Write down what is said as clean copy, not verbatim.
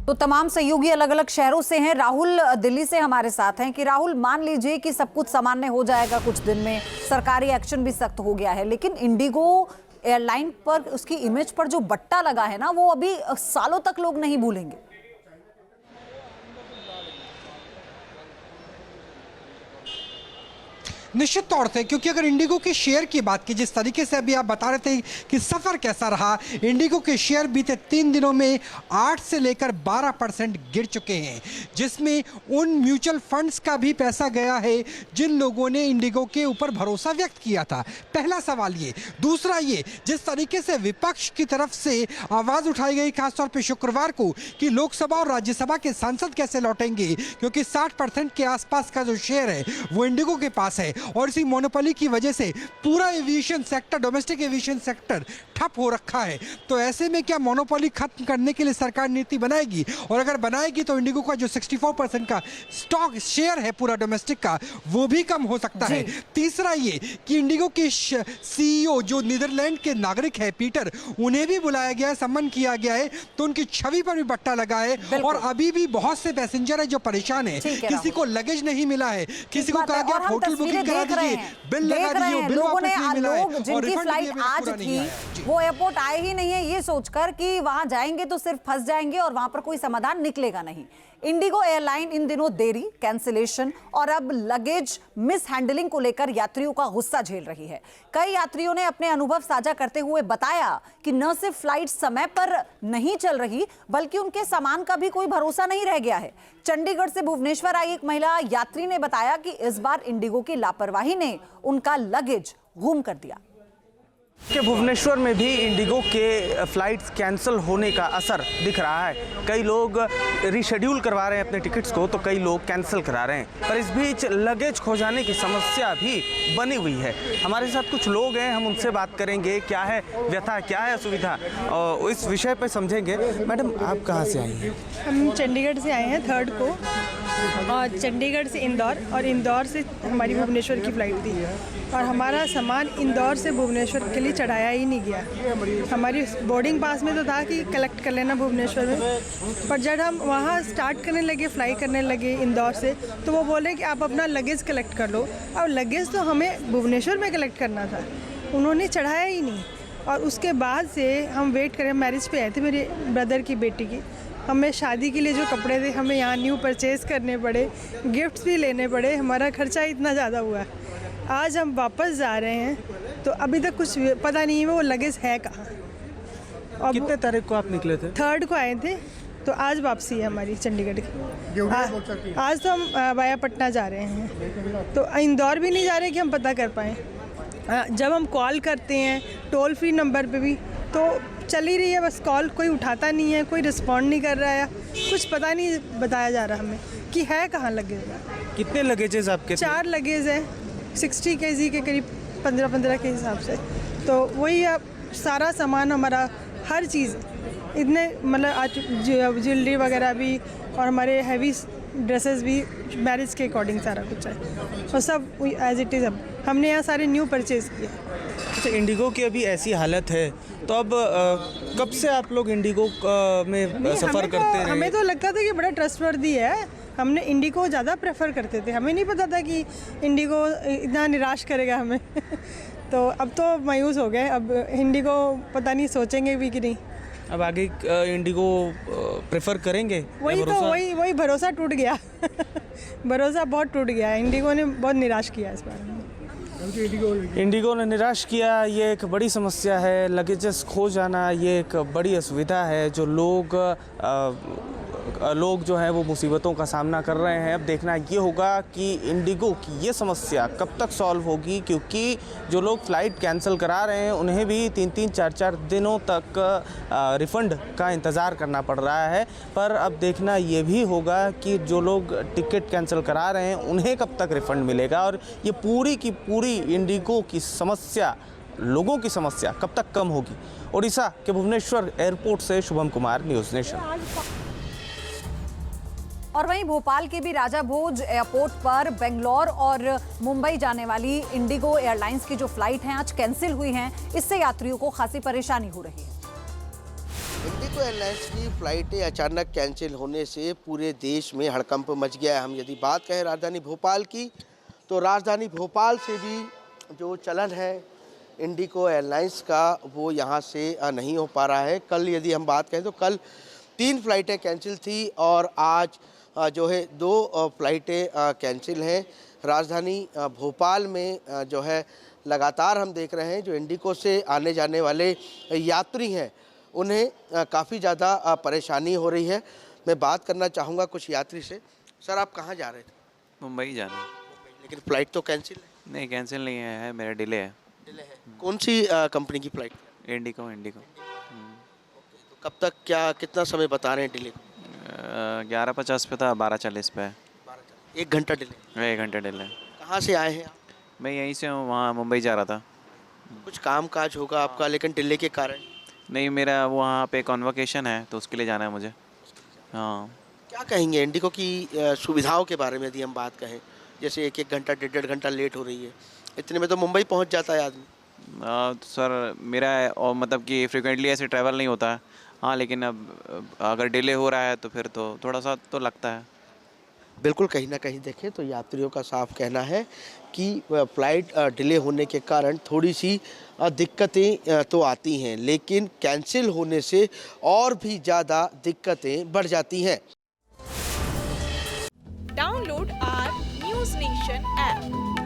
तो तमाम सहयोगी अलग अलग शहरों से हैं। राहुल दिल्ली से हमारे साथ हैं कि राहुल, मान लीजिए कि सब कुछ सामान्य हो जाएगा कुछ दिन में, सरकारी एक्शन भी सख्त हो गया है, लेकिन इंडिगो एयरलाइन पर उसकी इमेज पर जो बट्टा लगा है ना, वो अभी सालों तक लोग नहीं भूलेंगे। निश्चित तौर से, क्योंकि अगर इंडिगो के शेयर की बात की, जिस तरीके से अभी आप बता रहे थे कि सफ़र कैसा रहा, इंडिगो के शेयर बीते 3 दिनों में 8 से लेकर 12% गिर चुके हैं, जिसमें उन म्यूचुअल फंड्स का भी पैसा गया है जिन लोगों ने इंडिगो के ऊपर भरोसा व्यक्त किया था। पहला सवाल ये। दूसरा ये, जिस तरीके से विपक्ष की तरफ से आवाज़ उठाई गई खासतौर पर शुक्रवार को कि लोकसभा और राज्यसभा के सांसद कैसे लौटेंगे, क्योंकि 60% के आसपास का जो शेयर है वो इंडिगो के पास है और इसी मोनोपोली की वजह से पूरा aviation sector, domestic aviation sector ठप हो रखा है। तो ऐसे में क्या मोनोपोली खत्म करने के लिए सरकार नीति बनाएगी? और अगर बनाएगी तो इंडिगो का जो 64% का स्टॉक शेयर है पूरा डोमेस्टिक का, वो भी कम हो सकता है। तीसरा ये कि इंडिगो के सीईओ जो नीदरलैंड के नागरिक है पीटर, उन्हें भी बुलाया गया है, सम्मान किया गया है, तो उनकी छवि पर भी बट्टा लगा है। और अभी भी बहुत से पैसेंजर है जो परेशान है, किसी को लगेज नहीं मिला है, किसी को कहा गया होटल बुकिंग देख रहे हैं लोगों ने, लोग जिनकी फ्लाइट आज थी वो एयरपोर्ट आए ही नहीं है ये सोचकर कि वहां जाएंगे तो सिर्फ फंस जाएंगे और वहां पर कोई समाधान निकलेगा नहीं। इंडिगो एयरलाइन इन दिनों देरी, कैंसिलेशन और अब लगेज मिस हैंडलिंग को लेकर यात्रियों का गुस्सा झेल रही है। कई यात्रियों ने अपने अनुभव साझा करते हुए बताया कि न सिर्फ फ्लाइट समय पर नहीं चल रही, बल्कि उनके सामान का भी कोई भरोसा नहीं रह गया है। चंडीगढ़ से भुवनेश्वर आई एक महिला यात्री ने बताया कि इस बार इंडिगो की लापरवाही ने उनका लगेज गुम कर दिया। कि भुवनेश्वर में भी इंडिगो के फ्लाइट्स कैंसिल होने का असर दिख रहा है। कई लोग रीशेड्यूल करवा रहे हैं अपने टिकट्स को, तो कई लोग कैंसिल करा रहे हैं। पर इस बीच लगेज खो जाने की समस्या भी बनी हुई है। हमारे साथ कुछ लोग हैं, हम उनसे बात करेंगे, क्या है व्यथा, क्या है असुविधा, और इस विषय पर समझेंगे। मैडम, आप कहाँ से आई हैं? हम चंडीगढ़ से आए हैं 3rd को, और चंडीगढ़ से इंदौर, और इंदौर से हमारी भुवनेश्वर की फ़्लाइट थी, और हमारा सामान इंदौर से भुवनेश्वर के लिए चढ़ाया ही नहीं गया। हमारी बोर्डिंग पास में तो था कि कलेक्ट कर लेना भुवनेश्वर में, पर जब हम वहाँ स्टार्ट करने लगे, फ्लाई करने लगे इंदौर से, तो वो बोले कि आप अपना लगेज कलेक्ट कर लो। और लगेज तो हमें भुवनेश्वर में कलेक्ट करना था, उन्होंने चढ़ाया ही नहीं। और उसके बाद से हम वेट करें, मैरिज पे आए थे मेरे ब्रदर की बेटी की, हमें शादी के लिए जो कपड़े थे हमें यहाँ न्यू परचेज़ करने पड़े, गिफ्ट्स भी लेने पड़े, हमारा खर्चा इतना ज़्यादा हुआ। आज हम वापस जा रहे हैं तो अभी तक कुछ पता नहीं है वो लगेज है कहाँ। और कितने तारीख को आप निकले थे? 3rd को आए थे, तो आज वापसी है हमारी चंडीगढ़ की। आज तो हम वाया पटना जा रहे हैं, तो इंदौर भी नहीं जा रहे कि हम पता कर पाएँ। जब हम कॉल करते हैं टोल फ्री नंबर पे भी, तो चल ही रही है बस कॉल, कोई उठाता नहीं है, कोई रिस्पॉन्ड नहीं कर रहा है, कुछ पता नहीं बताया जा रहा हमें कि है कहाँ लगेज। कितने लगेजेस आपके? 4 लगेज है, 60 kg के करीब, 15-15 के हिसाब से। तो वही अब सारा सामान हमारा, हर चीज़ इतने, मतलब ज्वेलरी वगैरह भी और हमारे हैवी ड्रेसेस भी मैरिज के अकॉर्डिंग सारा कुछ है, और सब एज इट इज़ अब हमने यहाँ सारे न्यू परचेज़ किए। अच्छा, इंडिगो की अभी ऐसी हालत है, तो अब कब से आप लोग इंडिगो में सफ़र करते रहे? हमें तो लगता था कि बड़ा ट्रस्टवर्दी है, हमने इंडिगो ज़्यादा प्रेफर करते थे, हमें नहीं पता था कि इंडिगो इतना निराश करेगा हमें। तो अब तो मायूस हो गए, अब इंडिगो पता नहीं सोचेंगे भी कि नहीं। अब आगे इंडिगो प्रेफर करेंगे? वही भरोसा टूट गया। भरोसा बहुत टूट गया, इंडिगो ने बहुत निराश किया इस बार। इंडिगो ने निराश किया, ये एक बड़ी समस्या है। लगेजेस खो जाना ये एक बड़ी असुविधा है, जो लोग जो हैं वो मुसीबतों का सामना कर रहे हैं। अब देखना ये होगा कि इंडिगो की ये समस्या कब तक सॉल्व होगी, क्योंकि जो लोग फ़्लाइट कैंसिल करा रहे हैं उन्हें भी 3-3, 4-4 दिनों तक रिफ़ंड का इंतज़ार करना पड़ रहा है। पर अब देखना ये भी होगा कि जो लोग टिकट कैंसिल करा रहे हैं उन्हें कब तक रिफ़ंड मिलेगा, और ये पूरी की पूरी इंडिगो की समस्या, लोगों की समस्या कब तक कम होगी। उड़ीसा के भुवनेश्वर एयरपोर्ट से शुभम कुमार, न्यूज़ नेशन। और वहीं भोपाल के भी राजा भोज एयरपोर्ट पर बेंगलोर और मुंबई जाने वाली इंडिगो एयरलाइंस की जो फ्लाइट हैं आज कैंसिल हुई हैं, इससे यात्रियों को खासी परेशानी हो रही है। इंडिगो एयरलाइंस की फ़्लाइटें अचानक कैंसिल होने से पूरे देश में हड़कंप मच गया है। हम यदि बात करें राजधानी भोपाल की, तो राजधानी भोपाल से भी जो चलन है इंडिगो एयरलाइंस का वो यहाँ से नहीं हो पा रहा है। कल यदि हम बात करें तो कल 3 फ़्लाइटें कैंसिल थी और आज जो है 2 फ़्लाइटें कैंसिल हैं। राजधानी भोपाल में जो है लगातार हम देख रहे हैं जो इंडिगो से आने जाने वाले यात्री हैं उन्हें काफ़ी ज़्यादा परेशानी हो रही है। मैं बात करना चाहूँगा कुछ यात्री से। सर, आप कहाँ जा रहे थे? मुंबई जाना। लेकिन फ़्लाइट तो कैंसिल है। नहीं, कैंसिल नहीं है, मेरा डिले है। डिले है। कौन सी कंपनी की फ़्लाइट? इंडिगो। तो कब तक, क्या कितना समय बता रहे हैं डिले? 11:50 पे था, 12:40 पे है। 1 घंटा डिले। 1 घंटे डिले। कहाँ से आए हैं आप? मैं यहीं से हूँ, वहाँ मुंबई जा रहा था। कुछ काम काज होगा आपका, लेकिन डिले के कारण? नहीं, मेरा वहाँ पे कॉन्वोकेशन है तो उसके लिए जाना है मुझे। हाँ। क्या कहेंगे इंडिगो की सुविधाओं के बारे में यदि हम बात कहें? जैसे 1-1 घंटा, 1.5 घंटा लेट हो रही है, इतने में तो मुंबई पहुंच जाता है आदमी। सर, मेरा और मतलब कि फ्रिक्वेंटली ऐसे ट्रैवल नहीं होता है। हाँ, लेकिन अब अगर डिले हो रहा है तो फिर तो थोड़ा सा तो लगता है। बिल्कुल, कहीं ना कहीं देखें तो यात्रियों का साफ कहना है कि फ़्लाइट डिले होने के कारण थोड़ी सी दिक्कतें तो आती हैं, लेकिन कैंसिल होने से और भी ज़्यादा दिक्कतें बढ़ जाती हैं। Download our News Nation app